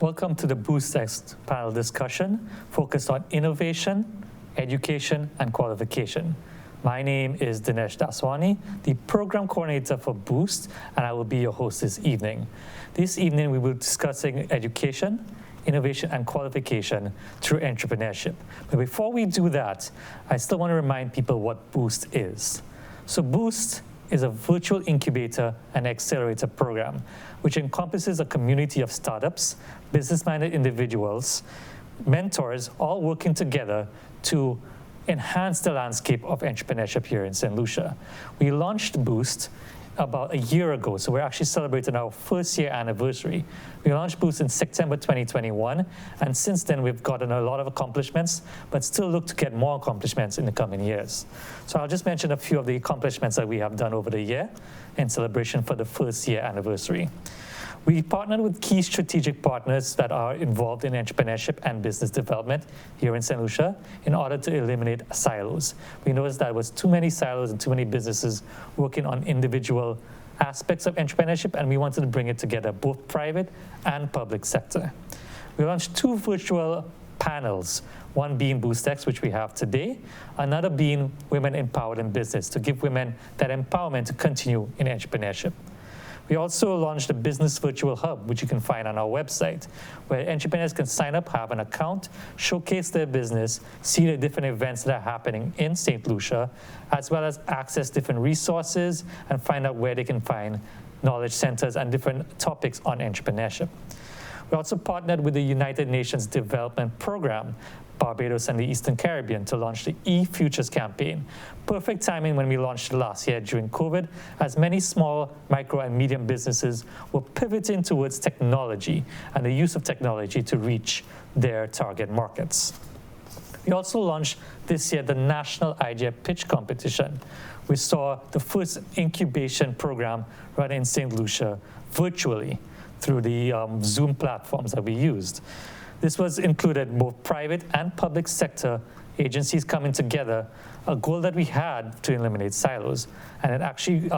Welcome to the BoostX panel discussion focused on innovation, education, and qualification. My name is Dinesh Daswani, the program coordinator for Boost, and I will be your host this evening. This evening we will be discussing education, innovation, and qualification through entrepreneurship. But before we do that, I still want to remind people what Boost is. So Boost is a virtual incubator and accelerator program, which encompasses a community of startups, business-minded individuals, mentors, all working together to enhance the landscape of entrepreneurship here in Saint Lucia. We launched Boost about a year ago, so we're actually celebrating our first year anniversary. We launched Boost in September 2021, and since then we've gotten a lot of accomplishments, but still look to get more accomplishments in the coming years. So I'll just mention a few of the accomplishments that we have done over the year in celebration for the first year anniversary. We partnered with key strategic partners that are involved in entrepreneurship and business development here in Saint Lucia in order to eliminate silos. We noticed that there was too many silos and too many businesses working on individual aspects of entrepreneurship, and we wanted to bring it together, both private and public sector. We launched 2 virtual panels, one being BoostX, which we have today, another being Women Empowered in Business, to give women that empowerment to continue in entrepreneurship. We also launched a business virtual hub, which you can find on our website, where entrepreneurs can sign up, have an account, showcase their business, see the different events that are happening in Saint Lucia, as well as access different resources and find out where they can find knowledge centers and different topics on entrepreneurship. We also partnered with the United Nations Development Program, Barbados and the Eastern Caribbean, to launch the eFutures campaign. Perfect timing when we launched last year during COVID, as many small, micro, and medium businesses were pivoting towards technology and the use of technology to reach their target markets. We also launched this year the National Idea Pitch Competition. We saw the first incubation program run in St. Lucia virtually through the Zoom platforms that we used. This was included both private and public sector agencies coming together, a goal that we had to eliminate silos. And it actually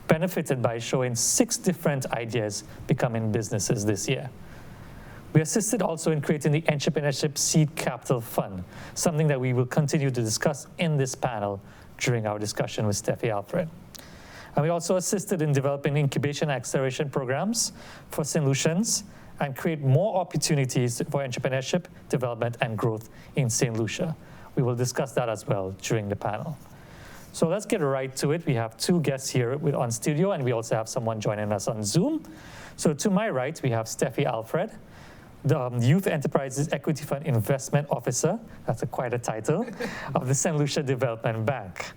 benefited by showing 6 different ideas becoming businesses this year. We assisted also in creating the Entrepreneurship Seed Capital Fund, something that we will continue to discuss in this panel during our discussion with Steffi Alfred. And we also assisted in developing incubation and acceleration programs for St. Lucians and create more opportunities for entrepreneurship, development, and growth in St. Lucia. We will discuss that as well during the panel. So let's get right to it. We have 2 guests here on studio, and we also have someone joining us on Zoom. So to my right, we have Steffi Alfred, the Youth Enterprises Equity Fund Investment Officer, that's quite a title, of the St. Lucia Development Bank.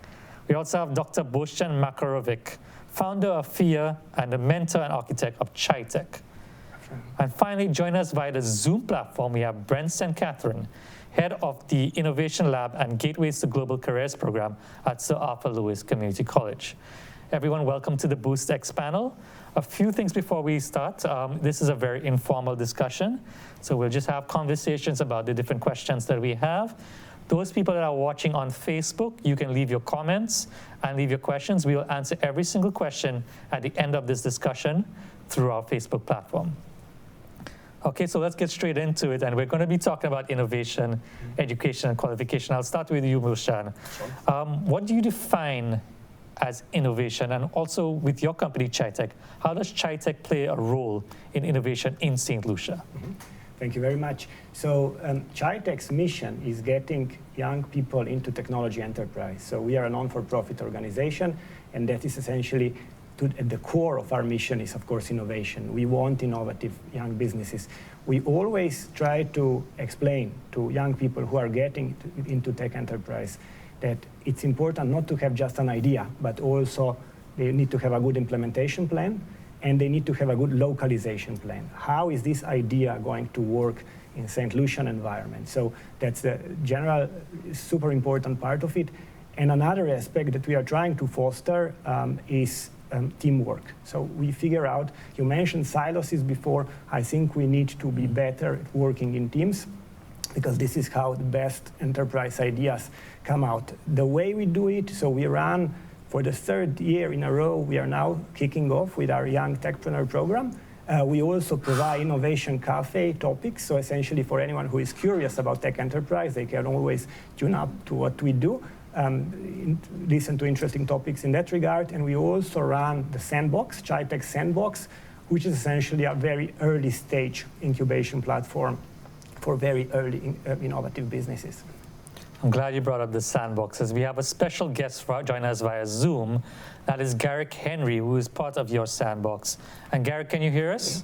We also have Dr. Boštjan Makarovic, founder of FIA and the mentor and architect of CHITEC. And finally, join us via the Zoom platform, we have Brent St. Catherine, head of the Innovation Lab and Gateways to Global Careers program at Sir Arthur Lewis Community College. Everyone, welcome to the BoostX panel. A few things before we start. This is a very informal discussion, so we'll just have conversations about the different questions that we have. Those people that are watching on Facebook, you can leave your comments and leave your questions. We will answer every single question at the end of this discussion through our Facebook platform. Okay, so let's get straight into it, and we're going to be talking about innovation, education, and qualification. I'll start with you, Boštjan. Sure. What do you define as innovation? And also with your company, CHITEC, how does CHITEC play a role in innovation in St. Lucia? Mm-hmm. Thank you very much. So CHITEC's mission is getting young people into technology enterprise. So we are a non-for-profit organization, and that is essentially at the core of our mission is, of course, innovation. We want innovative young businesses. We always try to explain to young people who are getting into tech enterprise that it's important not to have just an idea, but also they need to have a good implementation plan, and they need to have a good localization plan. How is this idea going to work in St. Lucian environment? So that's the general, super important part of it. And another aspect that we are trying to foster is teamwork. So we figure out, you mentioned silos before, I think we need to be better at working in teams, because this is how the best enterprise ideas come out. The way we do it, so we run for the 3rd year in a row, we are now kicking off with our Young Techpreneur program, We also provide innovation cafe topics, so essentially for anyone who is curious about tech enterprise, they can always tune up to what we do, listen to interesting topics in that regard. And we also run the Sandbox, ChaiTech Sandbox, which is essentially a very early stage incubation platform for very early innovative businesses. I'm glad you brought up the Sandboxes. We have a special guest join us via Zoom. That is Garrick Henry, who is part of your Sandbox. And Garrick, can you hear us?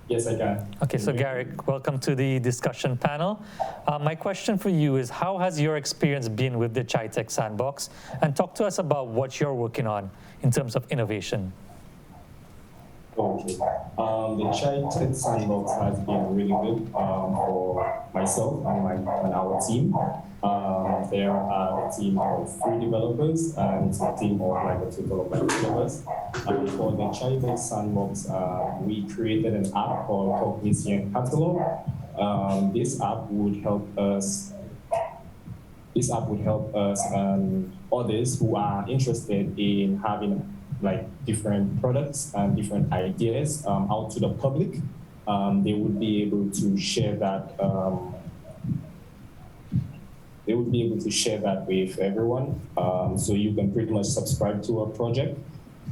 Yes, I can. Okay, so Garrick, welcome to the discussion panel. My question for you is, how has your experience been with the ChaiTech Sandbox? And talk to us about what you're working on in terms of innovation. Okay. The ChaiTech Sandbox has been really good for myself and our team. There are a team of 3 developers and it's a team of like a total of 2 of us. And for the ChaiTech Sandbox, we created an app called Cognition Catalog. This app would help us. And others who are interested in having like different products and different ideas out to the public. They would be able to share that. They would be able to share that with everyone. So you can pretty much subscribe to a project.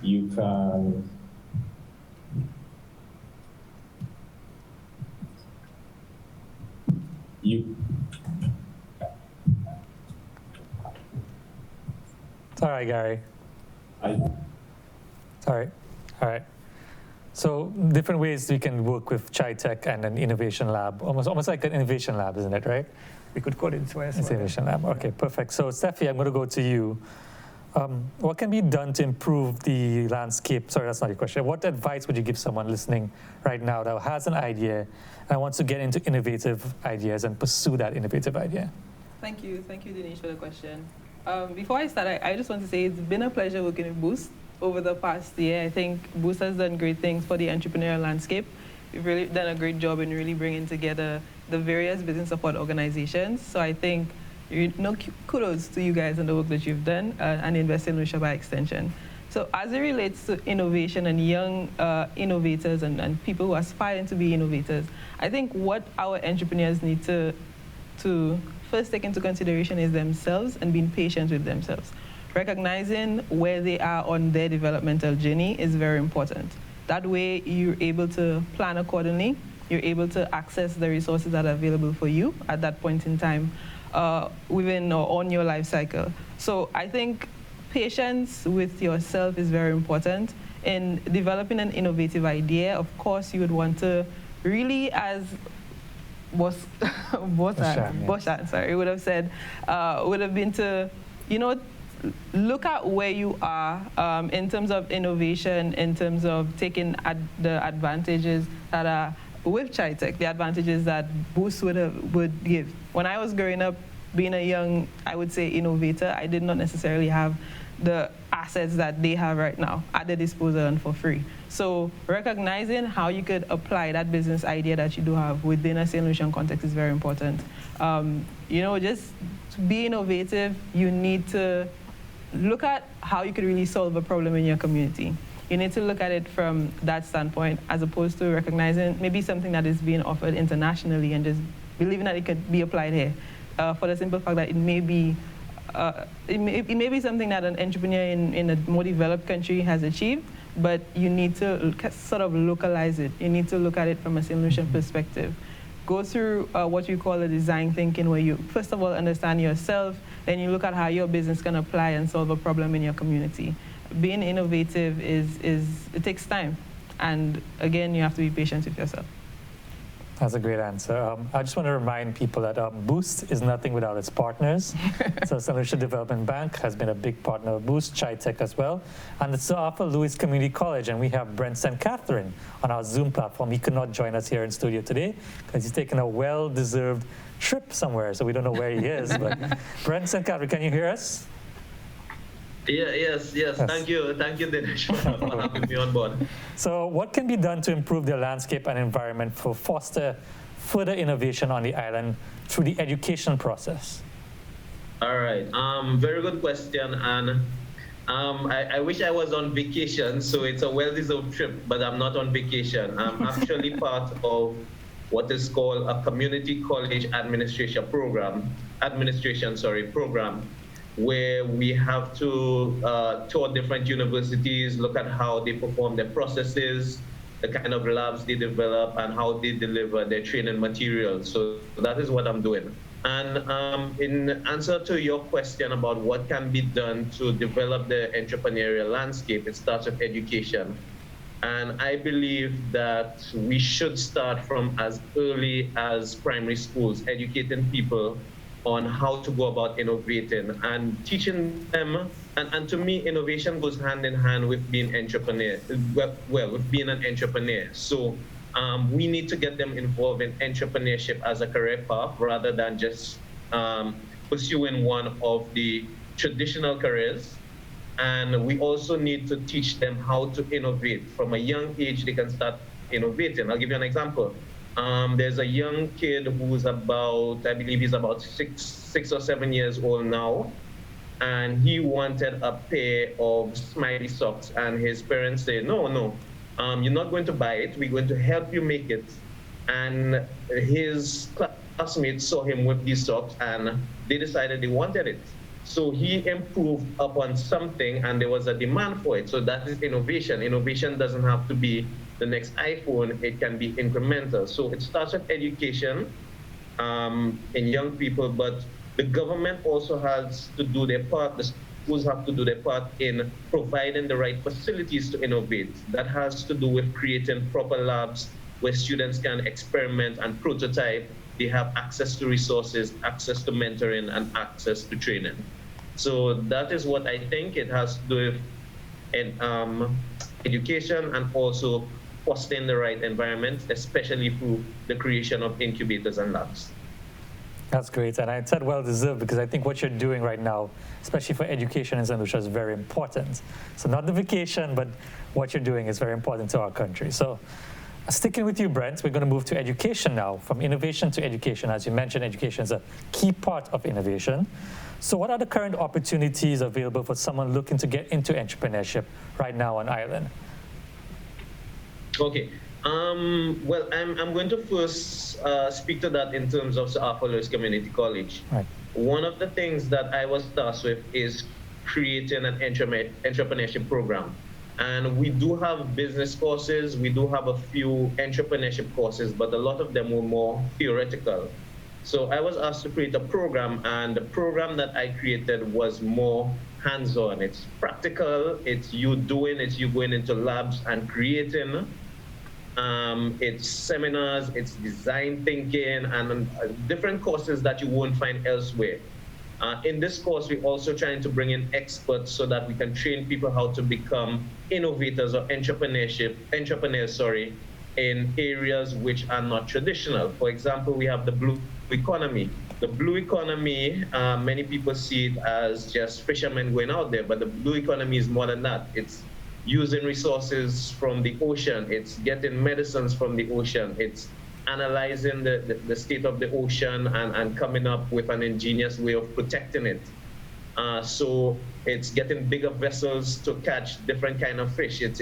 You can. It's all right, Gary. All right. So different ways we can work with ChaiTech and an innovation lab, almost like an innovation lab, isn't it, right? We could call it this way as well. Innovation lab, okay, perfect. So Steffi, I'm going to go to you. What can be done to improve the landscape? Sorry, that's not your question. What advice would you give someone listening right now that has an idea and wants to get into innovative ideas and pursue that innovative idea? Thank you, Dinesh, for the question. Before I start, I just want to say it's been a pleasure working with Boost over the past year. I think Boost has done great things for the entrepreneurial landscape. We've really done a great job in really bringing together the various business support organizations. So I think, kudos to you guys and the work that you've done and invest in Lucia by extension. So as it relates to innovation and young innovators and people who aspire to be innovators, I think what our entrepreneurs need to first take into consideration is themselves and being patient with themselves. Recognizing where they are on their developmental journey is very important. That way you're able to plan accordingly, you're able to access the resources that are available for you at that point in time within or on your life cycle. So I think patience with yourself is very important. In developing an innovative idea, of course you would want to really, as Boshan, sorry, would have said, would have been to, look at where you are in terms of innovation, in terms of taking the advantages that are with ChaiTech, the advantages that Boost would give. When I was growing up, being a young, I would say, innovator, I did not necessarily have the assets that they have right now at their disposal and for free. So recognizing how you could apply that business idea that you do have within a Saint Lucian context is very important. Just to be innovative, you need to look at how you could really solve a problem in your community. You need to look at it from that standpoint as opposed to recognizing maybe something that is being offered internationally and just believing that it could be applied here for the simple fact that it may be something that an entrepreneur in a more developed country has achieved, but you need to sort of localize it. You need to look at it from a Saint Lucian perspective. Go through what you call a design thinking, where you first of all understand yourself, then you look at how your business can apply and solve a problem in your community. Being innovative it takes time, and again, you have to be patient with yourself. That's a great answer. I just want to remind people that Boost is nothing without its partners. So Saint Lucia Development Bank has been a big partner of Boost, ChaiTech as well. And it's Arthur Lewis Community College, and we have Brent St. Catherine on our Zoom platform. He could not join us here in studio today because he's taken a well-deserved trip somewhere, so we don't know where he is. But Brent St. Catherine, can you hear us? Yes. Thank you, Dinesh, for having me on board. So what can be done to improve the landscape and environment for foster further innovation on the island through the education process? All right, very good question. And I wish I was on vacation, so it's a well-deserved trip, but I'm not on vacation. I'm actually part of what is called a community college program, where we have to tour different universities, look at how they perform their processes, the kind of labs they develop, and how they deliver their training materials. So that is what I'm doing. And in answer to your question about what can be done to develop the entrepreneurial landscape, it starts with education. And I believe that we should start from as early as primary schools, educating people on how to go about innovating and teaching them. And to me, innovation goes hand in hand with being with being an entrepreneur. So we need to get them involved in entrepreneurship as a career path rather than just pursuing one of the traditional careers. And we also need to teach them how to innovate. From a young age, they can start innovating. I'll give you an example. There's a young kid who's about, I believe he's about six or 7 years old now. And he wanted a pair of smiley socks. And his parents say, no, you're not going to buy it. We're going to help you make it. And his classmates saw him with these socks and they decided they wanted it. So he improved upon something and there was a demand for it. So that is innovation. Innovation doesn't have to be the next iPhone, it can be incremental. So it starts with education in young people, but the government also has to do their part. The schools have to do their part in providing the right facilities to innovate. That has to do with creating proper labs where students can experiment and prototype. They have access to resources, access to mentoring, and access to training. So that is what I think it has to do with education and also fostering the right environment, especially through the creation of incubators and labs. That's great, and I said well-deserved because I think what you're doing right now, especially for education in Saint Lucia, is very important. So not the vacation, but what you're doing is very important to our country. So sticking with you, Brent, we're going to move to education now, from innovation to education. As you mentioned, education is a key part of innovation. So what are the current opportunities available for someone looking to get into entrepreneurship right now on Ireland? Okay. Well, I'm going to first speak to that in terms of Arthur Lewis Community College. Right. One of the things that I was tasked with is creating an entrepreneurship program. And we do have business courses, we do have a few entrepreneurship courses, but a lot of them were more theoretical. So I was asked to create a program, and the program that I created was more hands-on. It's practical, it's you doing, it's you going into labs and creating. It's seminars, it's design thinking, and different courses that you won't find elsewhere. In this course, we're also trying to bring in experts so that we can train people how to become innovators or entrepreneurs, in areas which are not traditional. For example, we have the blue economy. The blue economy, many people see it as just fishermen going out there, but the blue economy is more than that. It's using resources from the ocean, it's getting medicines from the ocean, it's analyzing the state of the ocean and coming up with an ingenious way of protecting it. So it's getting bigger vessels to catch different kind of fish. It's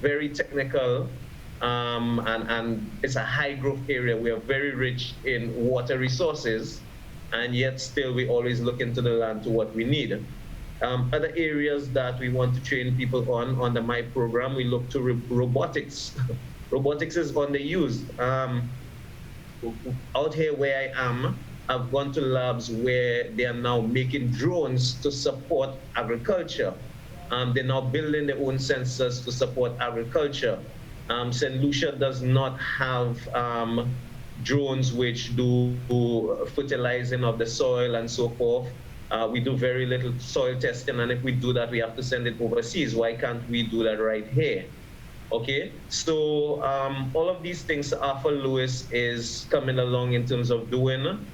very technical, and it's a high growth area. We are very rich in water resources, and yet still we always look into the land to what we need. Other areas that we want to train people on under my program, we look to robotics. Robotics is underused. Out here where I am, I've gone to labs where they are now making drones to support agriculture. They're now building their own sensors to support agriculture. Saint Lucia does not have drones which do fertilizing of the soil and so forth. We do very little soil testing, and if we do that, we have to send it overseas. Why can't we do that right here? Okay, so all of these things Arthur Lewis is coming along in terms of doing.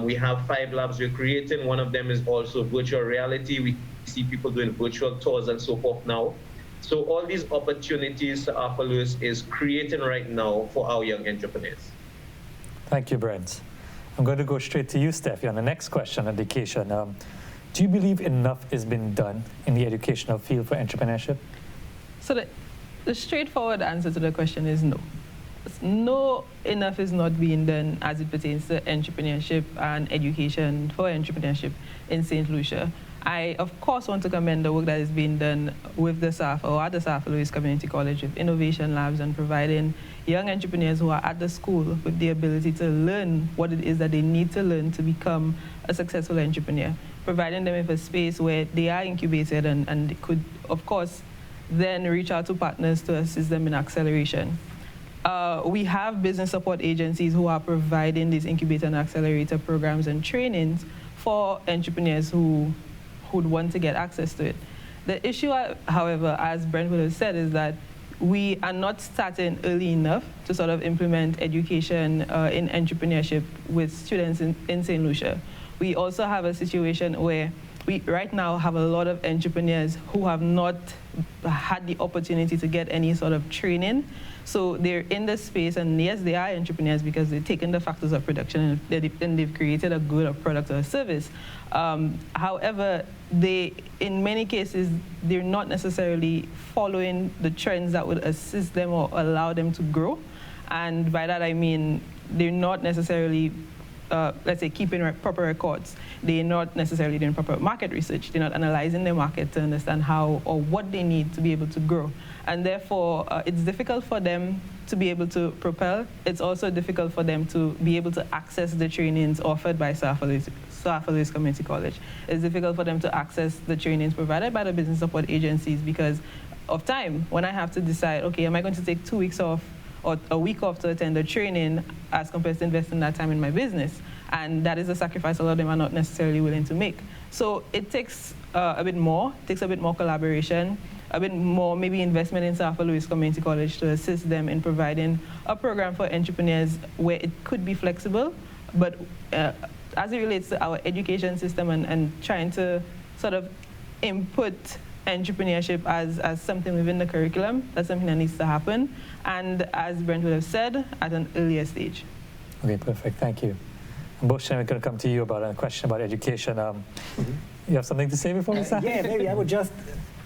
We have 5 labs we're creating. One of them is also virtual reality. We see people doing virtual tours and so forth now. So all these opportunities Arthur Lewis is creating right now for our young entrepreneurs. Thank you, Brent. I'm going to go straight to you, Steffi, on the next question, education. Do you believe enough is being done in the educational field for entrepreneurship? So the straightforward answer to the question is no. No, enough is not being done as it pertains to entrepreneurship and education for entrepreneurship in Saint Lucia. I, of course, want to commend the work that is being done with the SAF or at the Saint Lucia Community College with innovation labs and providing young entrepreneurs who are at the school with the ability to learn what it is that they need to learn to become a successful entrepreneur, providing them with a space where they are incubated and they could, of course, then reach out to partners to assist them in acceleration. We have business support agencies who are providing these incubator and accelerator programs and trainings for entrepreneurs who would want to get access to it. The issue, however, as Brentwood has said, is that we are not starting early enough to sort of implement education in entrepreneurship with students in Saint Lucia. We also have a situation where we right now have a lot of entrepreneurs who have not had the opportunity to get any sort of training. So they're in this space, and yes, they are entrepreneurs because they've taken the factors of production and they've created a good, a product, or a service. However, in many cases, they're not necessarily following the trends that would assist them or allow them to grow. And by that, I mean, they're not necessarily let's say, keeping proper records. They're not necessarily doing proper market research. They're not analyzing their market to understand how or what they need to be able to grow. And therefore, it's difficult for them to be able to propel. It's also difficult for them to be able to access the trainings offered by Saint Lucia Community College. It's difficult for them to access the trainings provided by the business support agencies because of time. When I have to decide, okay, am I going to take 2 weeks off or a week off to attend a training as compared to investing that time in my business? And that is a sacrifice a lot of them are not necessarily willing to make. So it takes a bit more collaboration, a bit more maybe investment in Saint Lucia Community College to assist them in providing a program for entrepreneurs where it could be flexible, but as it relates to our education system and trying to sort of input entrepreneurship as something within the curriculum, that's something that needs to happen. And as Brent would have said, at an earlier stage. Okay, perfect, thank you. And Boshan, we're going to come to you about a question about education. You have something to say before we start? Yeah, maybe I would just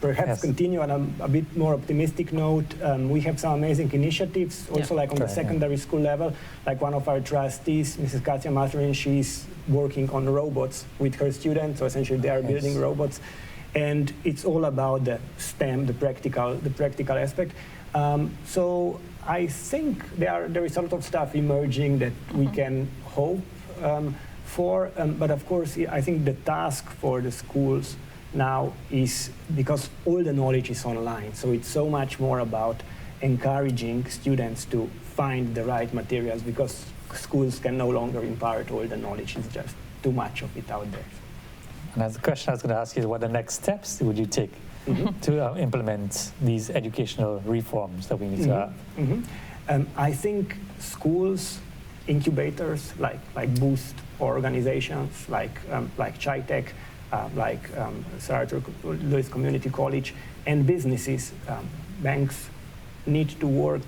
perhaps continue on a bit more optimistic note. We have some amazing initiatives, also like on the secondary school level. Like one of our trustees, Mrs. Katja Mathurin, she's working on robots with her students, so essentially they are building robots. And it's all about the STEM, the practical aspect. So I think there is a lot of stuff emerging that we can hope for, but of course I think the task for the schools now is, because all the knowledge is online, so it's so much more about encouraging students to find the right materials, because schools can no longer impart all the knowledge, it's just too much of it out there. And as the question I was going to ask you is, what the next steps would you take to implement these educational reforms that we need to have? I think schools, incubators like Boost, or organizations like ChaiTech, like Saint Lucia Community College, and businesses, banks need to work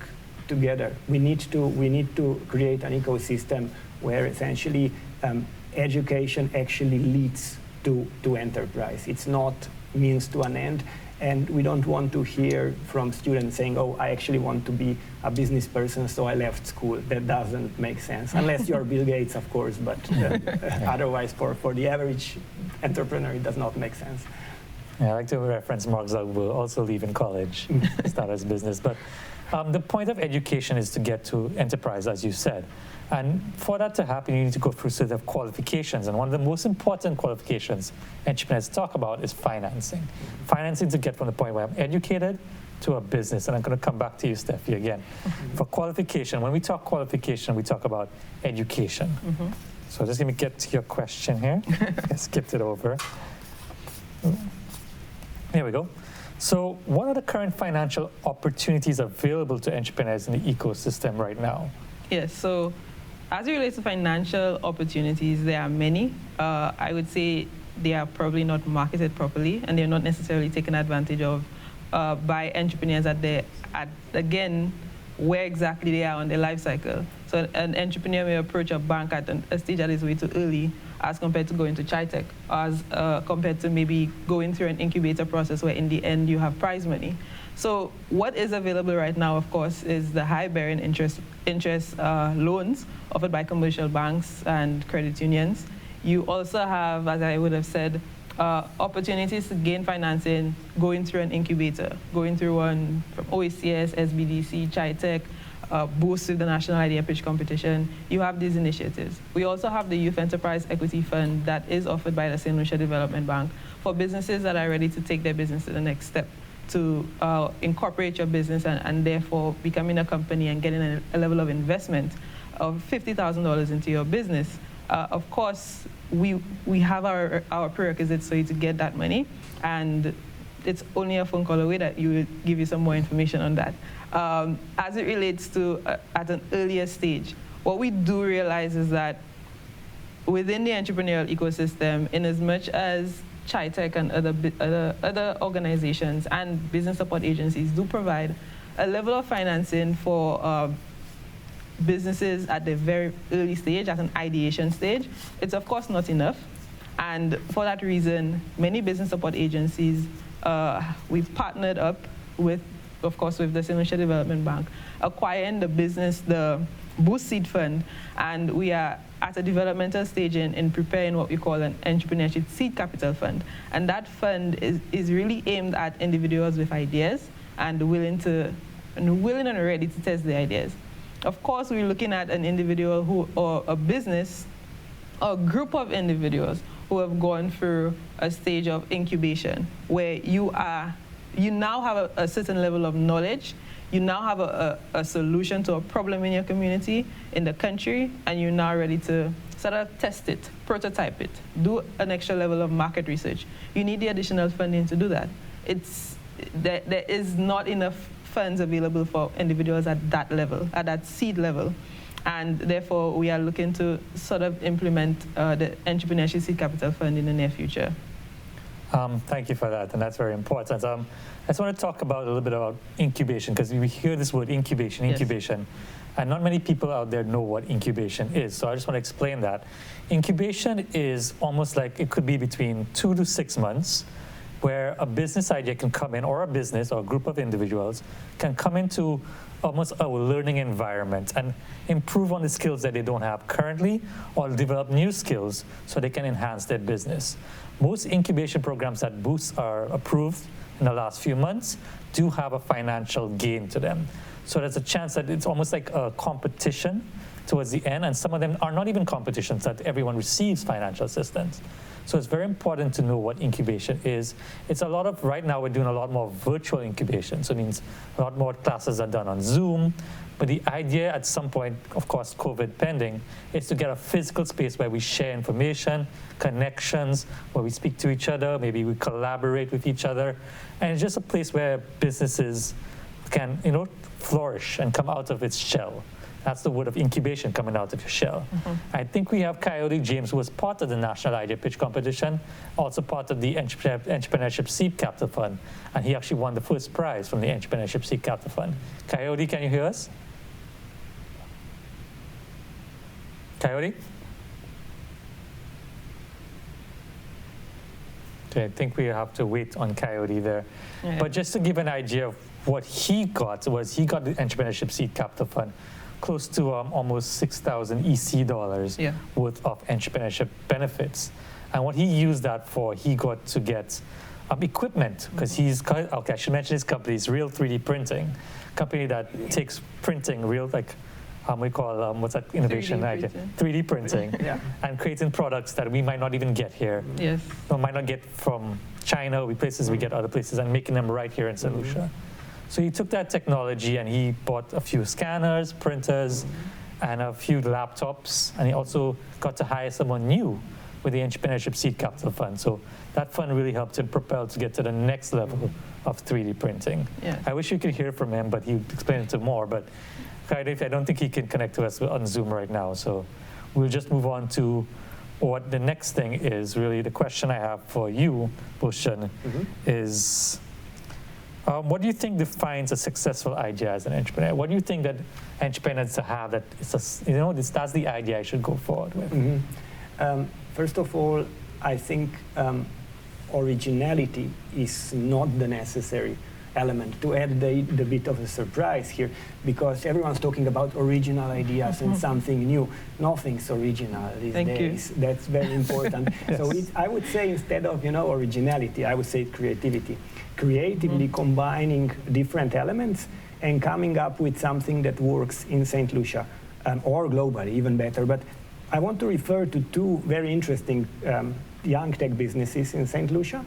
together. We need to create an ecosystem where essentially education actually leads to enterprise. It's not means to an end. And we don't want to hear from students saying, oh, I actually want to be a business person, so I left school. That doesn't make sense, unless you're Bill Gates, of course, but otherwise for the average entrepreneur, it does not make sense. Yeah, I like to reference Mark Zuckerberg, also leaving college, start his business. But the point of education is to get to enterprise, as you said. And for that to happen, you need to go through a set of qualifications. And one of the most important qualifications entrepreneurs talk about is financing. Financing to get from the point where I'm educated to a business. And I'm going to come back to you, Steffi, again. For qualification, when we talk qualification, we talk about education. So just let me get to your question here. I skipped it over. Here we go. So what are the current financial opportunities available to entrepreneurs in the ecosystem right now? Yes, so as it relates to financial opportunities, there are many. I would say they are probably not marketed properly, and they're not necessarily taken advantage of by entrepreneurs again, where exactly they are on their life cycle. So an entrepreneur may approach a bank at a stage that is way too early, as compared to going to Chitech, as compared to maybe going through an incubator process where in the end you have prize money. So what is available right now, of course, is the high bearing interest loans offered by commercial banks and credit unions. You also have, as I would have said, opportunities to gain financing going through an incubator, going through one from OECS, SBDC, Chitech, Boost with the National Idea Pitch Competition. You have these initiatives. We also have the Youth Enterprise Equity Fund that is offered by the Saint Lucia Development Bank for businesses that are ready to take their business to the next step, to incorporate your business and therefore becoming a company and getting a level of investment of $50,000 into your business. Of course, we have our prerequisites for you to get that money, and it's only a phone call away that you will give you some more information on that. As it relates to at an earlier stage, what we do realize is that within the entrepreneurial ecosystem, in as much as Chitech and other organizations and business support agencies do provide a level of financing for businesses at the very early stage, at an ideation stage, it's of course not enough. And for that reason, many business support agencies, we've partnered up with, of course, with the Saint Lucia Development Bank, acquiring the Boost Seed Fund, and we are at a developmental stage in preparing what we call an Entrepreneurship Seed Capital Fund. And that fund is really aimed at individuals with ideas and willing and ready to test the ideas. Of course, we're looking at an individual or a business or a group of individuals who have gone through a stage of incubation where you now have a certain level of knowledge, you now have a solution to a problem in your community, in the country, and you're now ready to sort of test it, prototype it, do an extra level of market research. You need the additional funding to do that. There is not enough funds available for individuals at that level, at that seed level. And therefore, we are looking to sort of implement the Entrepreneurship Seed Capital Fund in the near future. Thank you for that, and that's very important. I just want to talk a little bit about incubation, because we hear this word incubation, Yes. and not many people out there know what incubation is. So I just want to explain that. Incubation is almost like it could be between 2 to 6 months, where a business idea can come in, or a business or a group of individuals can come into almost a learning environment and improve on the skills that they don't have currently, or develop new skills so they can enhance their business. Most incubation programs that Boost are approved in the last few months do have a financial gain to them. So there's a chance that it's almost like a competition towards the end, and some of them are not even competitions, that everyone receives financial assistance. So it's very important to know what incubation is. It's right now we're doing a lot more virtual incubation. So it means a lot more classes are done on Zoom. But the idea at some point, of course, COVID pending, is to get a physical space where we share information, connections, where we speak to each other, maybe we collaborate with each other. And it's just a place where businesses can, flourish and come out of its shell. That's the word of incubation, coming out of your shell. Mm-hmm. I think we have Coyote James, who was part of the National Idea Pitch Competition, also part of the Entrepreneurship Seed Capital Fund, and he actually won the first prize from the Entrepreneurship Seed Capital Fund. Coyote, can you hear us? Coyote? Okay, I think we have to wait on Coyote there. Yeah. But just to give an idea of what he got, was he got the Entrepreneurship Seed Capital Fund, close to almost 6,000 EC dollars worth of entrepreneurship benefits. And what he used that for, he got to get equipment, because I should mention his company, is Real 3D Printing, company that takes printing, we call, what's that innovation? 3D printing, and creating products that we might not even get here. Yes. Or might not get from China, places we get other places, and making them right here in Saint Lucia. So he took that technology and he bought a few scanners, printers, and a few laptops, and he also got to hire someone new with the Entrepreneurship Seed Capital Fund. So that fund really helped him propel to get to the next level of 3D printing. Yeah. I wish you could hear from him, but he'd explain it to more. But I don't think he can connect to us on Zoom right now. So we'll just move on to what the next thing is. Really, the question I have for you, Bhushan, is, what do you think defines a successful idea as an entrepreneur? What do you think that entrepreneurs have that that's the idea I should go forward with? First of all, I think originality is not the necessary element to add the bit of a surprise here, because everyone's talking about original ideas and something new. Nothing's original these days. That's very important. Yes. So I would say instead of originality, I would say creativity. Creatively combining different elements and coming up with something that works in Saint Lucia or globally, even better. But I want to refer to two very interesting young tech businesses in Saint Lucia.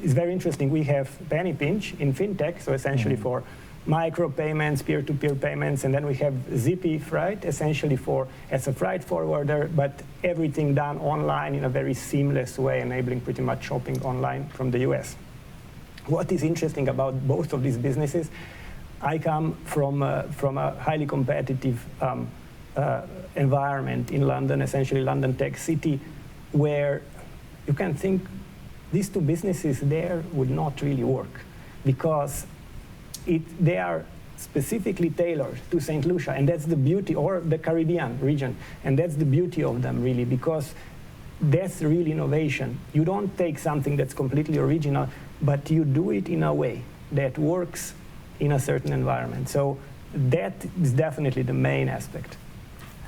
It's very interesting. We have Penny Pinch in fintech, so essentially for micro payments, peer-to-peer payments, and then we have Zippy Freight, essentially as a freight forwarder, but everything done online in a very seamless way, enabling pretty much shopping online from the US. What is interesting about both of these businesses, I come from a highly competitive environment in London, essentially London Tech City, where you can think these two businesses there would not really work because they are specifically tailored to St. Lucia, and that's the beauty, or the Caribbean region, and that's the beauty of them really, because that's real innovation. You don't take something that's completely original, but you do it in a way that works in a certain environment. So that is definitely the main aspect.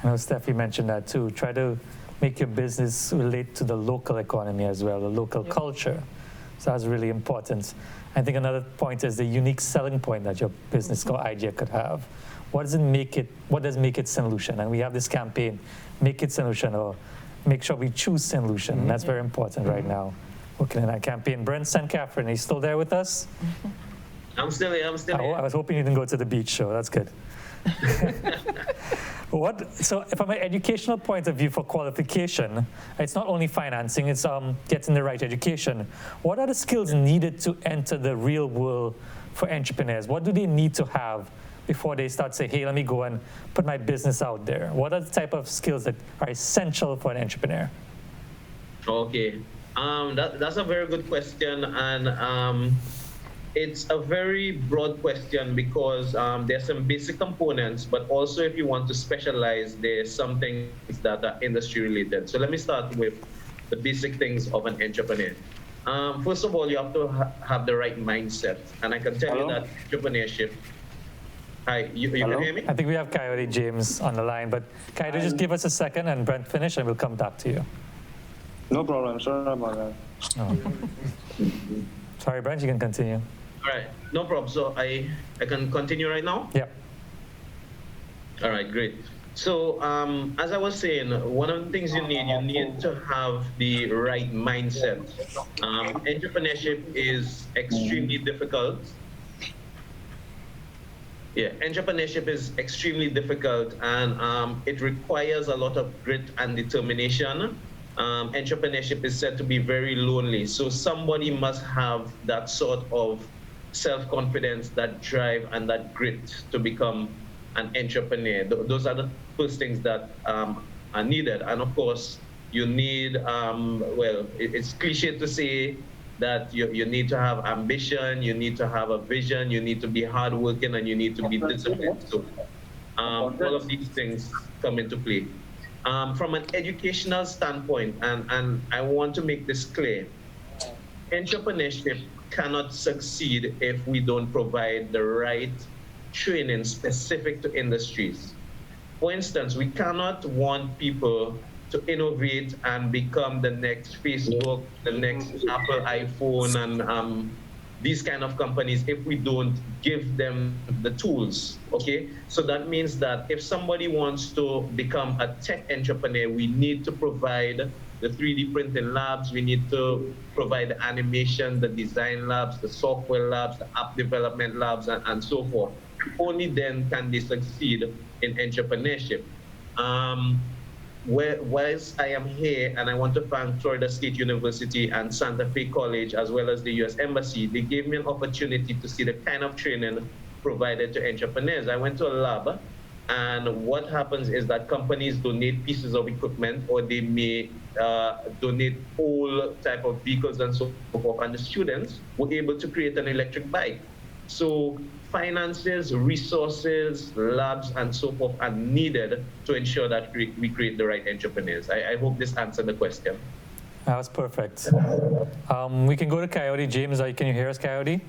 I know Steffi mentioned that too. Try to make your business relate to the local economy as well, the local culture. So that's really important. I think another point is the unique selling point that your business or idea could have. What does make it Saint Lucian? And we have this campaign, Make It Saint Lucian, or make sure we choose Saint Lucian. And that's very important right now. Working in that campaign. Brent St. Catherine, are you still there with us? I'm still here. I was hoping you didn't go to the beach, so that's good. So from an educational point of view for qualification, it's not only financing, it's getting the right education. What are the skills needed to enter the real world for entrepreneurs? What do they need to have before they start saying, hey, let me go and put my business out there? What are the type of skills that are essential for an entrepreneur? Okay, that's a very good question, and it's a very broad question because there's some basic components, but also if you want to specialize, there's some things that are industry related. So let me start with the basic things of an entrepreneur. First of all, you have to have the right mindset. And I can tell you that entrepreneurship. Hi, you can hear me? I think we have Coyote James on the line, but Coyote, just give us a second and Brent finish and we'll come back to you. No problem, sorry about that. Oh. Sorry, Brent, you can continue. All right, no problem. So I can continue right now? Yeah. All right, great. So as I was saying, one of the things you need to have the right mindset. Entrepreneurship is extremely difficult. Yeah, entrepreneurship is extremely difficult, and it requires a lot of grit and determination. Entrepreneurship is said to be very lonely, so somebody must have that sort of self-confidence, that drive, and that grit to become an entrepreneur. Those are the first things that are needed. And of course, you need, well, it's cliche to say that you need to have ambition, you need to have a vision, you need to be hardworking, and you need to be disciplined. So all of these things come into play. From an educational standpoint, and I want to make this clear, entrepreneurship cannot succeed if we don't provide the right training specific to industries. For instance, we cannot want people to innovate and become the next Facebook, the next Apple iPhone, and these kind of companies if we don't give them the tools, okay? So that means that if somebody wants to become a tech entrepreneur, we need to provide the 3D printing labs, we need to provide the animation, the design labs, the software labs, the app development labs, and so forth. Only then can they succeed in entrepreneurship. Whilst I am here, and I want to thank Florida State University and Santa Fe College, as well as the US Embassy, they gave me an opportunity to see the kind of training provided to entrepreneurs. I went to a lab, and what happens is that companies donate pieces of equipment, or they may donate all type of vehicles and so forth, and the students were able to create an electric bike. So finances, resources, labs, and so forth are needed to ensure that we create the right entrepreneurs. I hope this answered the question. That was perfect. We can go to Coyote. James, can you hear us, Coyote?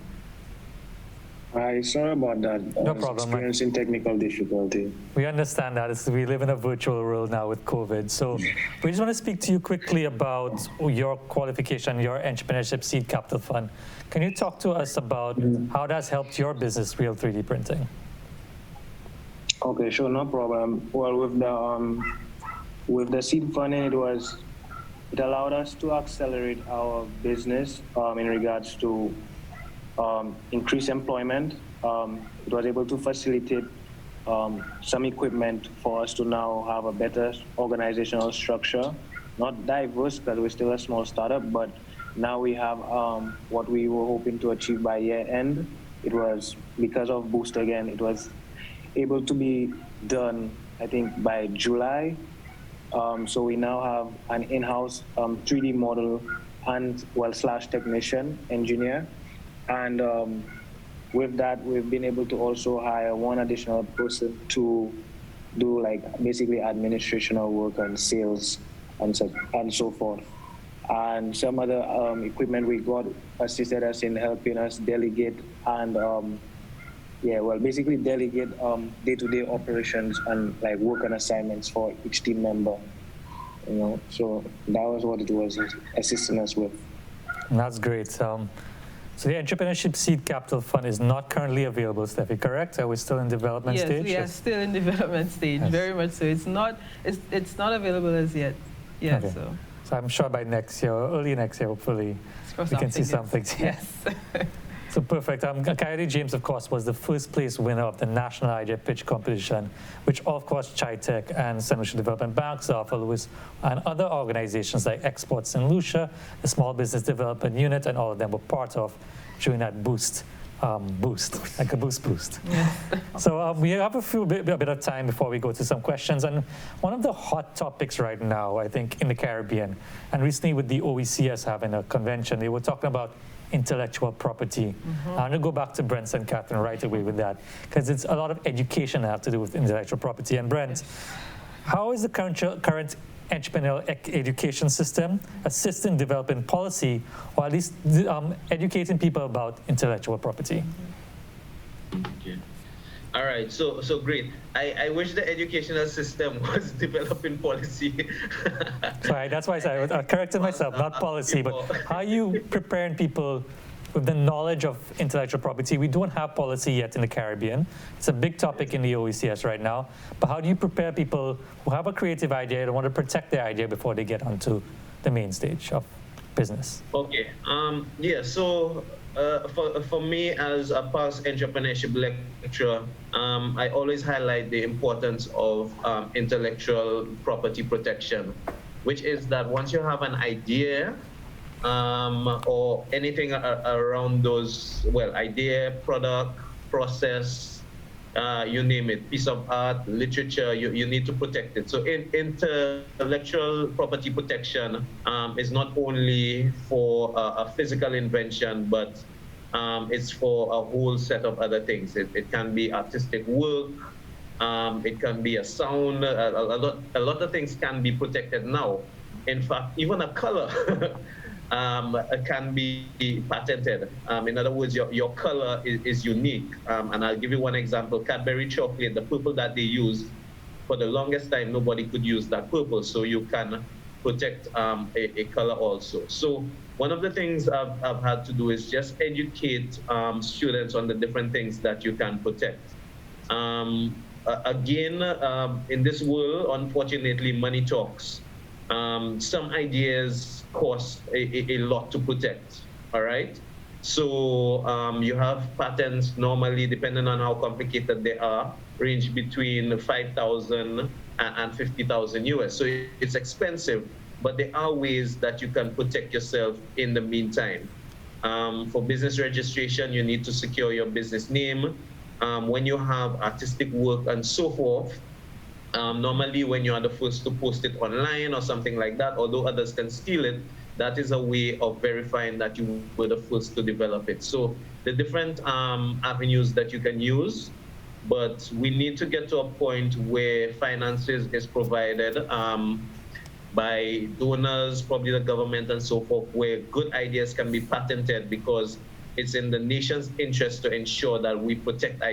Hi, sorry about that. No I was problem. experiencing technical difficulty. We understand that. We live in a virtual world now with COVID. So we just want to speak to you quickly about your qualification, your Entrepreneurship Seed Capital Fund. Can you talk to us about how that's helped your business, Real 3D Printing? Okay, sure, no problem. Well, with the seed funding, it allowed us to accelerate our business in regards to increase employment. It was able to facilitate some equipment for us to now have a better organizational structure. Not diverse because we're still a small startup, but now we have what we were hoping to achieve by year end. It was because of Boost again, it was able to be done, I think, by July. So we now have an in-house 3D model and / technician engineer. And with that, we've been able to also hire one additional person to do basically administrational work and sales and so forth. And some other equipment we got assisted us in helping us delegate and basically delegate day-to-day operations and work and assignments for each team member. So that was what it was assisting us with. That's great. So the Entrepreneurship Seed Capital Fund is not currently available, Steffi, correct? Are we still in development stage? Yes, we are still in development stage, Yes. very much so. It's not available as yet. Yeah, Okay. so I'm sure by next year, or early next year, hopefully, we can see something. Yes. So perfect. Coyote James, of course, was the first place winner of the National Idea Pitch Competition, which, of course, Chitech and Saint Lucia Development Banks, Lewis, and other organizations like Saint Lucia, the Small Business Development Unit, and all of them were part of during that boost, like a boost. Yes. So we have a bit of time before we go to some questions. And one of the hot topics right now, I think, in the Caribbean, and recently with the OECS having a convention, they were talking about intellectual property. I'm going to go back to Brent and Catherine right away with that, because it's a lot of education that have to do with intellectual property. And Brent, how is the current entrepreneurial education system assisting developing policy, or at least educating people about intellectual property? Okay. All right, so great. I wish the educational system was developing policy. Sorry, that's why I corrected myself, not policy, but how are you preparing people with the knowledge of intellectual property? We don't have policy yet in the Caribbean. It's a big topic in the OECS right now. But how do you prepare people who have a creative idea and want to protect their idea before they get onto the main stage of business? Okay. So for me as a past entrepreneurship lecturer, I always highlight the importance of intellectual property protection, which is that once you have an idea or anything around those, idea, product, process, you name it, piece of art, literature, you need to protect it. So intellectual property protection is not only for a physical invention, but it's for a whole set of other things. It can be artistic work, it can be a sound, a lot of things can be protected now. In fact, even a color can be patented. In other words, your color is unique. And I'll give you one example. Cadbury chocolate, the purple that they use, for the longest time, nobody could use that purple. So you can protect a color also. So one of the things I've had to do is just educate students on the different things that you can protect. Again, in this world, unfortunately, money talks. Some ideas cost a lot to protect, all right? So you have patents normally, depending on how complicated they are, range between 5,000 and 50,000 US. So it's expensive, but there are ways that you can protect yourself in the meantime. For business registration, you need to secure your business name. When you have artistic work and so forth, normally when you are the first to post it online or something like that, although others can steal it, that is a way of verifying that you were the first to develop it. So the different avenues that you can use, but we need to get to a point where finances is provided by donors, probably the government and so forth, where good ideas can be patented, because it's in the nation's interest to ensure that we protect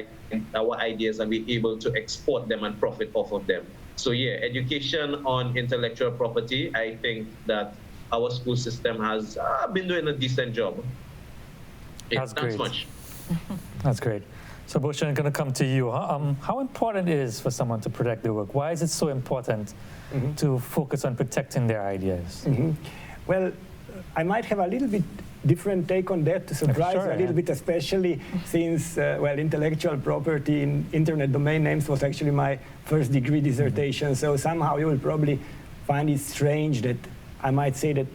our ideas and be able to export them and profit off of them. So yeah, education on intellectual property, I think that our school system has been doing a decent job. That's great. Much. That's great. So Bhushan, I'm going to come to you. How important it is for someone to protect their work? Why is it so important to focus on protecting their ideas? Well, I might have a little bit different take on that, to surprise a little bit, especially since, well, intellectual property in internet domain names was actually my first degree dissertation. So somehow you will probably find it strange that I might say that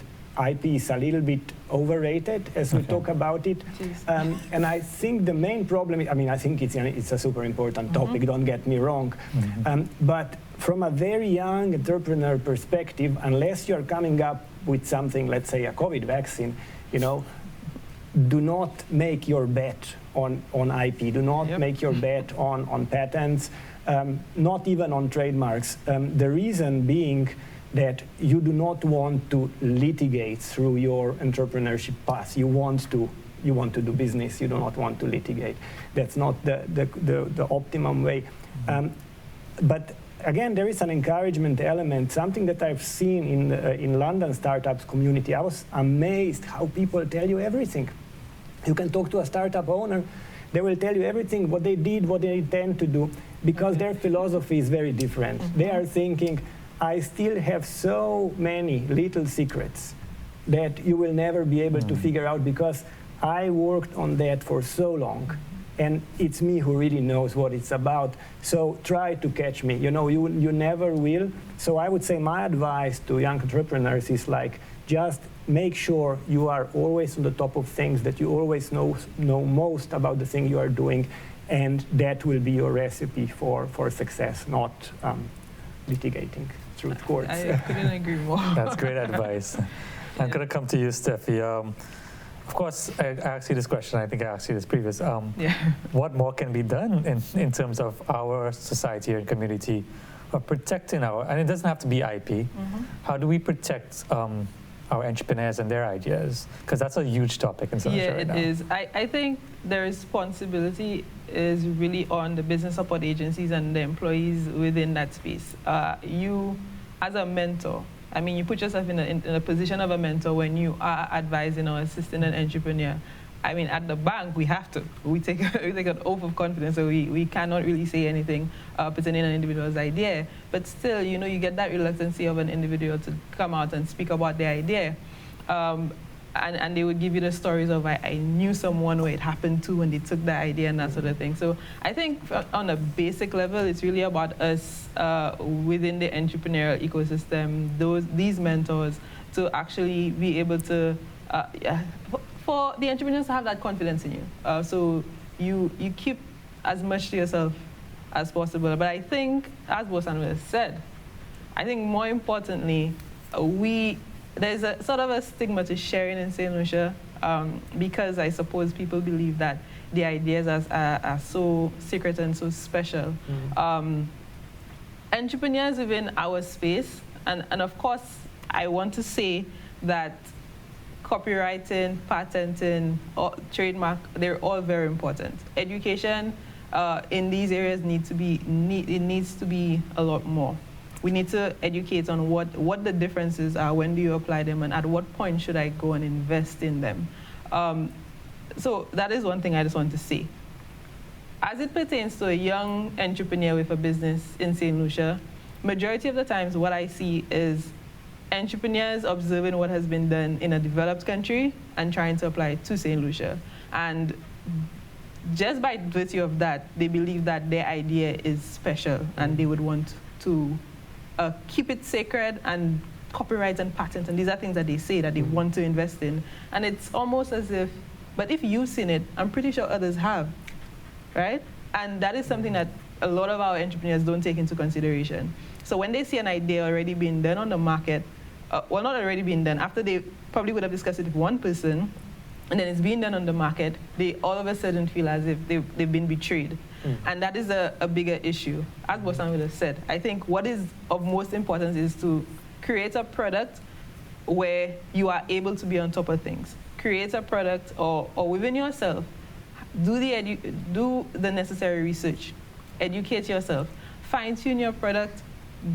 IP is a little bit overrated as we talk about it. And I think the main problem, I mean, I think it's a super important topic, don't get me wrong. But from a very young entrepreneur perspective, unless you're coming up with something, let's say a COVID vaccine, you know, do not make your bet on IP. Do not make your bet on patents, not even on trademarks. The reason being that you do not want to litigate through your entrepreneurship path. You want to do business. You do not want to litigate. That's not the optimum way. But again, there is an encouragement element, something that I've seen in London startups community. I was amazed how people tell you everything. You can talk to a startup owner, they will tell you everything, what they did, what they intend to do, because their philosophy is very different. They are thinking, I still have so many little secrets that you will never be able to figure out, because I worked on that for so long. And it's me who really knows what it's about. So try to catch me. You know, you never will. So I would say my advice to young entrepreneurs is like, just make sure you are always on the top of things, that you always know most about the thing you are doing, and that will be your recipe for success, not litigating through the courts. I couldn't agree more. That's great advice. I'm going to come to you, Steffi. Of course, I asked you this question. I think I asked you this previous. What more can be done in terms of our society and community of protecting and it doesn't have to be IP. How do we protect our entrepreneurs and their ideas? Because that's a huge topic in Saint Lucia right now. Yeah, it is. I think the responsibility is really on the business support agencies and the employees within that space. You, as a mentor, I mean, you put yourself in a position of a mentor when you are advising or assisting an entrepreneur. I mean, at the bank, we have to. We take an oath of confidence, so we cannot really say anything pertaining an individual's idea. But still, you know, you get that reluctancy of an individual to come out and speak about their idea. And they would give you the stories of, I knew someone where it happened to when they took the idea and that sort of thing. So I think on a basic level, it's really about us within the entrepreneurial ecosystem, these mentors, to actually be able to, for the entrepreneurs to have that confidence in you. So you keep as much to yourself as possible. But I think, as Bosan has said, I think more importantly, there's a sort of a stigma to sharing in Saint Lucia, because I suppose people believe that the ideas are so secret and so special. Entrepreneurs within our space, and of course, I want to say that copywriting, patenting, or trademark, they're all very important. Education in these areas needs to be a lot more. We need to educate on what the differences are, when do you apply them, and at what point should I go and invest in them. So that is one thing I just want to say. As it pertains to a young entrepreneur with a business in Saint Lucia, majority of the times what I see is entrepreneurs observing what has been done in a developed country and trying to apply it to Saint Lucia. And just by virtue of that, they believe that their idea is special and they would want to keep it sacred and copyright and patent. And these are things that they say that they want to invest in. And it's almost as if, but if you've seen it, I'm pretty sure others have, right? And that is something that a lot of our entrepreneurs don't take into consideration. So when they see an idea already being done on the market, well, not already being done, after they probably would have discussed it with one person, and then it's being done on the market, they all of a sudden feel as if they've been betrayed. And that is a bigger issue. As Bosan would have said, I think what is of most importance is to create a product where you are able to be on top of things. Create a product or within yourself, do the necessary research, educate yourself, fine-tune your product,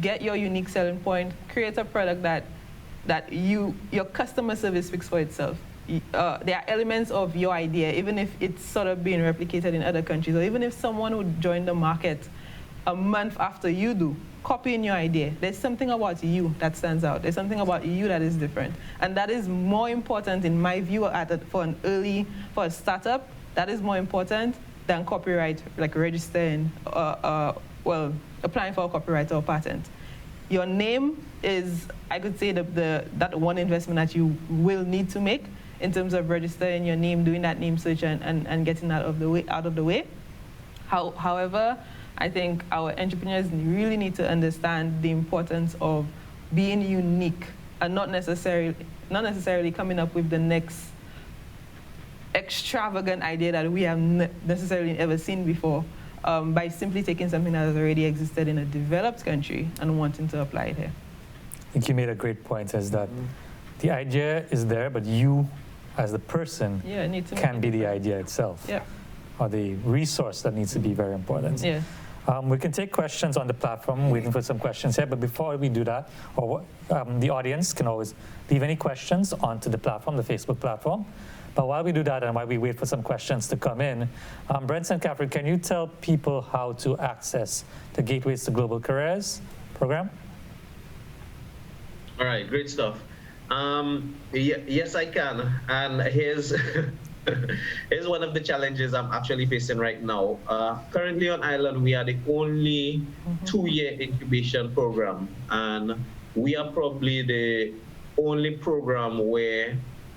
get your unique selling point, create a product that your customer service speaks for itself. There are elements of your idea, even if it's sort of being replicated in other countries, or even if someone would join the market a month after you do, copying your idea. There's something about you that stands out. There's something about you that is different. And that is more important, in my view, for a startup, that is more important than copyright, like registering, applying for a copyright or a patent. Your name is, I could say, that one investment that you will need to make in terms of registering your name, doing that name search, and getting that out of the way. However, I think our entrepreneurs really need to understand the importance of being unique and not necessarily coming up with the next extravagant idea that we have necessarily ever seen before, by simply taking something that has already existed in a developed country and wanting to apply it here. I think you made a great point, is that the idea is there, but you, as the person, can be the idea itself, or the resource that needs to be very important. Yeah. We can take questions on the platform. Waiting for some questions here, but before we do that, the audience can always leave any questions onto the platform, the Facebook platform. But while we do that and while we wait for some questions to come in, Brent and Catherine, can you tell people how to access the Gateways to Global Careers program? All right, great stuff. Yes, I can. And here's one of the challenges I'm actually facing right now. Currently on Ireland, we are the only 2-year incubation program. And we are probably the only program where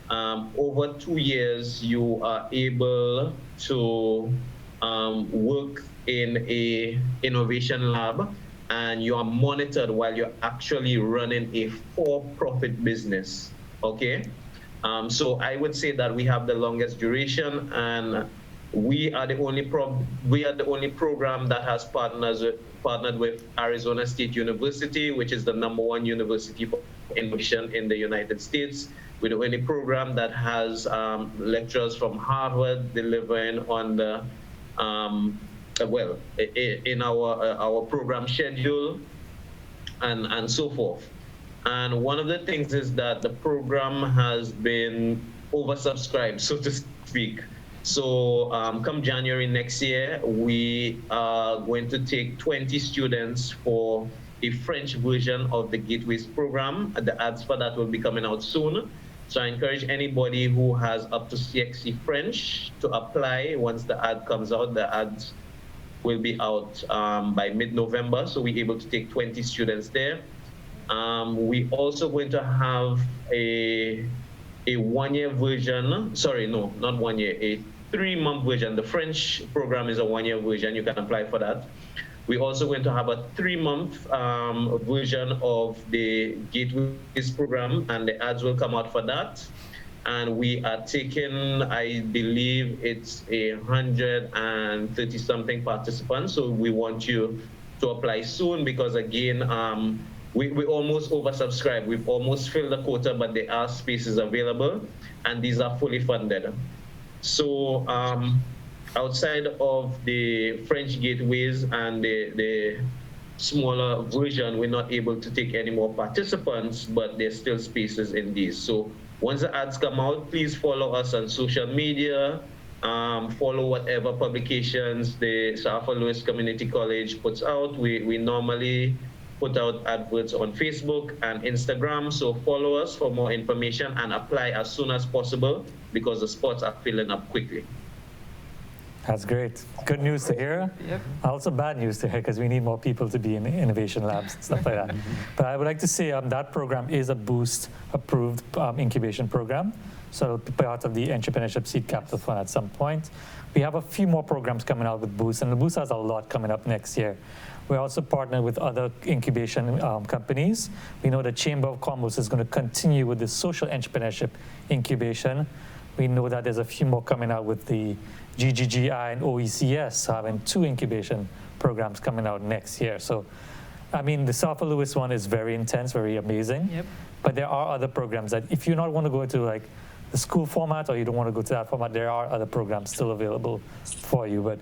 over 2 years, you are able to work in a innovation lab, and you are monitored while you're actually running a for-profit business, okay? So I would say that we have the longest duration, and we are the only program that has partnered with Arizona State University, which is the #1 university for innovation in the United States. We're the only program that has lecturers from Harvard delivering on the in our program schedule, and so forth. And one of the things is that the program has been oversubscribed, so to speak. So come January next year, we are going to take 20 students for a French version of the Gateways program. The ads for that will be coming out soon. So I encourage anybody who has up to CXC French to apply. Once the ad comes out, the ads will be out by mid-November, so we're able to take 20 students there. We also going to have a 1-year version, sorry, no, not 1 year, a 3-month version. The French program is a 1-year version, you can apply for that. We're also going to have a 3-month version of the Gateways program, and the ads will come out for that. And we are taking, I believe it's 130-something participants. So we want you to apply soon, because again, we almost oversubscribed. We've almost filled the quota, but there are spaces available, and these are fully funded. So outside of the French Gateways and the smaller version, we're not able to take any more participants, but there's still spaces in these. So once the ads come out, please follow us on social media, follow whatever publications the South Louis Community College puts out. We normally put out adverts on Facebook and Instagram, so follow us for more information and apply as soon as possible, because the spots are filling up quickly. That's great. Good news to hear. Yep. Also bad news to hear, because we need more people to be in innovation labs and stuff like that. But I would like to say that program is a Boost approved incubation program. So it'll be part of the Entrepreneurship Seed Capital Fund at some point. We have a few more programs coming out with Boost, and the Boost has a lot coming up next year. We're also partnered with other incubation companies. We know the Chamber of Commerce is going to continue with the social entrepreneurship incubation. We know that there's a few more coming out with the GGGI and OECS having 2 incubation programs coming out next year. So, I mean, the South Louis one is very intense, very amazing. Yep. But there are other programs that if you not want to go into like the school format or you don't want to go to that format, there are other programs still available for you. But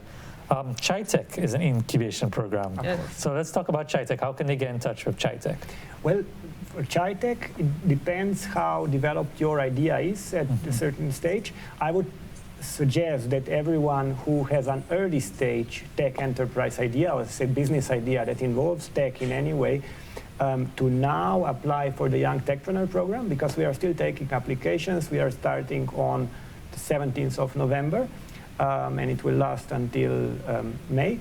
ChaiTech is an incubation program. Yes. So let's talk about ChaiTech. How can they get in touch with ChaiTech? Well, for ChaiTech, it depends how developed your idea is at a certain stage. I would suggest that everyone who has an early stage tech enterprise idea, or say business idea that involves tech in any way, to now apply for the Young Techpreneur program, because we are still taking applications. We are starting on the 17th of November, and it will last until May.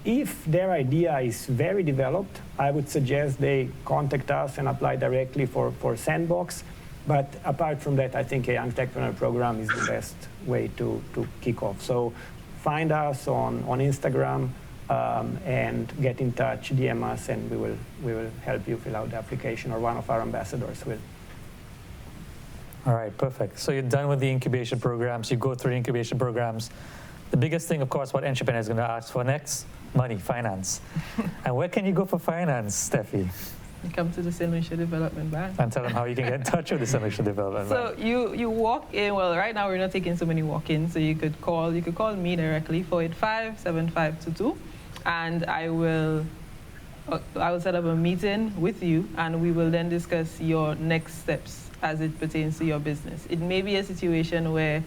If their idea is very developed, I would suggest they contact us and apply directly for Sandbox. But apart from that, I think a Young Techpreneur program is the best way to kick off. So find us on Instagram and get in touch, DM us, and we will help you fill out the application, or one of our ambassadors will. All right, perfect. So you're done with the incubation programs. You go through the incubation programs. The biggest thing, of course, what entrepreneur is going to ask for next? Money, finance. And where can you go for finance, Steffi? You come to the Saint Lucia Development Bank. And tell them how you can get in touch with the Saint Lucia Development Bank. So you walk in. Well, right now we're not taking so many walk-ins, so you could call me directly, 485-7522, and I will set up a meeting with you, and we will then discuss your next steps as it pertains to your business. It may be a situation where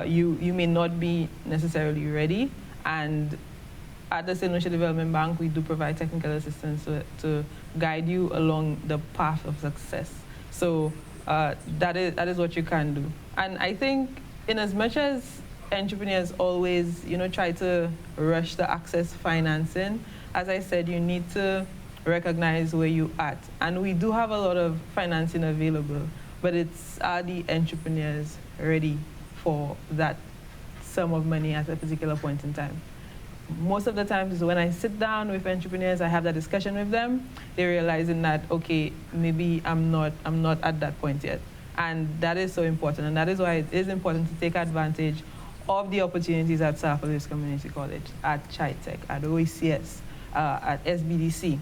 you may not be necessarily ready, and at the Saint Lucia Development Bank, we do provide technical assistance to guide you along the path of success. So that is what you can do. And I think, in as much as entrepreneurs always, try to rush to access financing, as I said, you need to recognize where you're at. And we do have a lot of financing available, but are the entrepreneurs ready for that sum of money at a particular point in time? Most of the times when I sit down with entrepreneurs, I have that discussion with them, they're realizing that, okay, maybe I'm not at that point yet. And that is so important. And that is why it is important to take advantage of the opportunities at South Louis Community College, at ChaiTech, at OECS, at SBDC.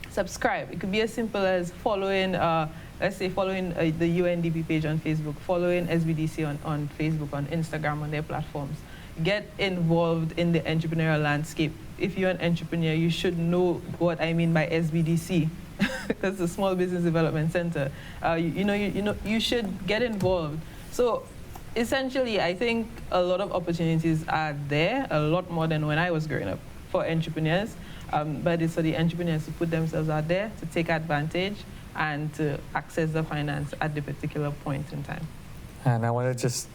Subscribe. It could be as simple as following, let's say following the UNDP page on Facebook, following SBDC on Facebook, on Instagram, on their platforms. Get involved in the entrepreneurial landscape. If you're an entrepreneur, you should know what I mean by SBDC, because the Small Business Development Center. You should get involved. So essentially, I think a lot of opportunities are there, a lot more than when I was growing up, for entrepreneurs. But it's for the entrepreneurs to put themselves out there, to take advantage, and to access the finance at the particular point in time. And I want to just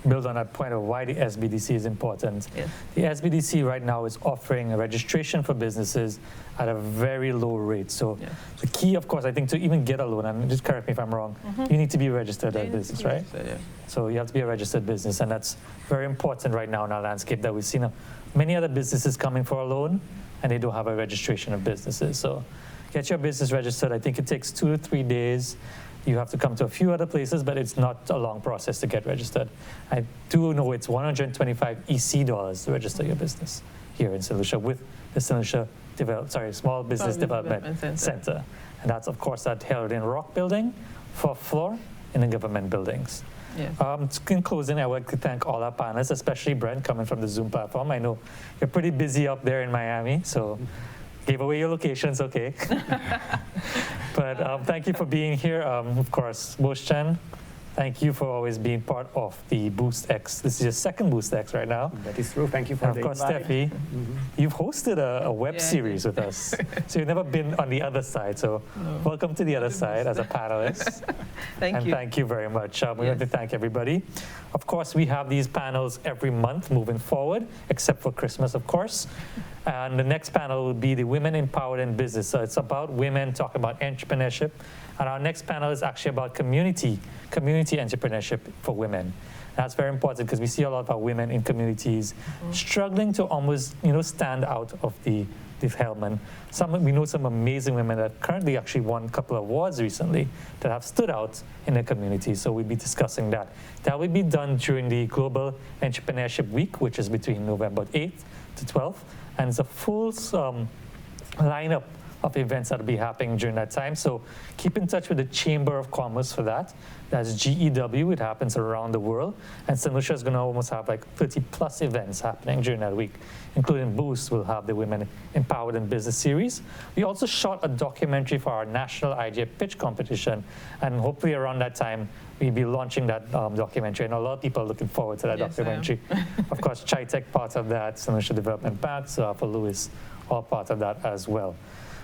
build on that point of why the SBDC is important. Yes. The SBDC right now is offering a registration for businesses at a very low rate. So the key, of course, I think to even get a loan, and just correct me if I'm wrong, you need to be registered as a business, right? Yeah. So you have to be a registered business, and that's very important right now in our landscape, that we've seen many other businesses coming for a loan, and they don't have a registration of businesses. So get your business registered. I think it takes 2 to 3 days. You have to come to a few other places, but it's not a long process to get registered. I do know it's $125 EC to register your business here in Saint Lucia with the Saint Lucia Small Business Development Center. And that's, of course, that held in Rock Building, 4th floor in the government buildings. Yes. In closing, I would like to thank all our panelists, especially Brent, coming from the Zoom platform. I know you're pretty busy up there in Miami, so gave away your locations, okay. But thank you for being here. Of course, Bosch-Chen, thank you for always being part of the Boost X. This is your second Boost X right now. That is true. Thank you for and the of course, invite. Steffi, you've hosted a web series with us. So you've never been on the other side. So welcome to the other side as a panelist. Thank you. Thank you very much. We want to thank everybody. Of course, we have these panels every month moving forward, except for Christmas, of course. And the next panel will be the Women Empowered in Business. So it's about women talking about entrepreneurship. And our next panel is actually about community entrepreneurship for women. That's very important because we see a lot of our women in communities struggling to almost, stand out of the helmet. We know some amazing women that currently actually won a couple of awards recently that have stood out in their community. So we'll be discussing that. That will be done during the Global Entrepreneurship Week, which is between November 8th to 12th. And it's a full lineup of events that will be happening during that time. So keep in touch with the Chamber of Commerce for that. That's GEW. It happens around the world. And Saint Lucia is going to almost have like 30 plus events happening during that week, including Boost will have the Women Empowered in Business series. We also shot a documentary for our National Idea Pitch competition. And hopefully around that time, we'll be launching that documentary. And a lot of people are looking forward to that documentary. Of course, Chitech part of that, Saint Lucia Development Bank, so for Lewis, all part of that as well.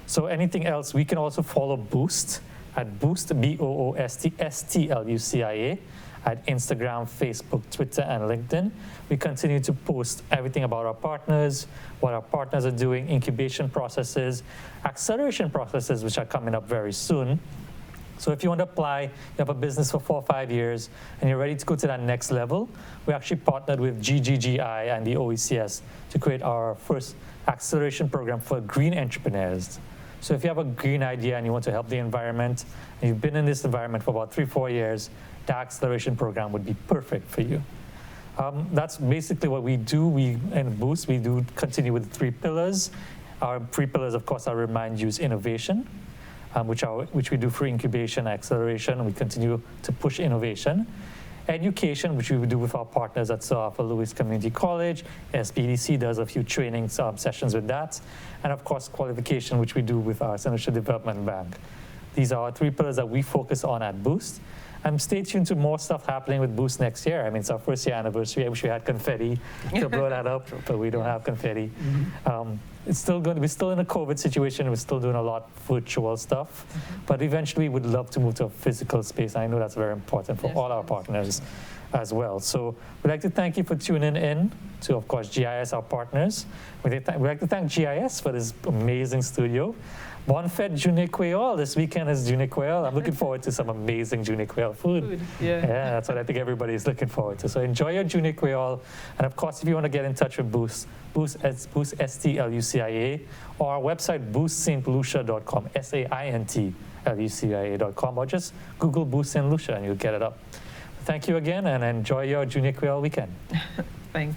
So anything else, we can also follow Boost at Boost, BOOST, STLUCIA, at Instagram, Facebook, Twitter, and LinkedIn. We continue to post everything about our partners, what our partners are doing, incubation processes, acceleration processes, which are coming up very soon. So if you want to apply, you have a business for 4 or 5 years, and you're ready to go to that next level, we actually partnered with GGGI and the OECS to create our first acceleration program for green entrepreneurs. So if you have a green idea and you want to help the environment, and you've been in this environment for about 3-4 years, the acceleration program would be perfect for you. That's basically what we do. In Boost, we do continue with the 3 pillars. Our 3 pillars, of course, I'll remind you, is innovation, which we do for incubation, acceleration. We continue to push innovation. Education, which we do with our partners at for Lewis Community College. SPDC does a few training sessions with that. And of course, qualification, which we do with our Saint Lucia Development Bank. These are our 3 pillars that we focus on at Boost. And stay tuned to more stuff happening with Boost next year. I mean, it's our first year anniversary. I wish we had confetti to blow that up, but we don't have confetti. It's still going to be still in a COVID situation. We're still doing a lot of virtual stuff, but eventually we'd love to move to a physical space. I know that's very important for all our partners as well. So we'd like to thank you for tuning in to, of course, GIS, our partners. We'd like to thank GIS for this amazing studio. Bon Fête Journée Creole. This weekend is Journée Creole. I'm looking forward to some amazing Journée Creole food. Yeah, that's what I think everybody is looking forward to. So enjoy your Journée Creole. And of course, if you want to get in touch with Boost STLUCIA, or our website, booststlucia.com, SAINTLUCIA.com, or just Google Boost Saint Lucia and you'll get it up. Thank you again and enjoy your Journée Creole weekend. Thanks.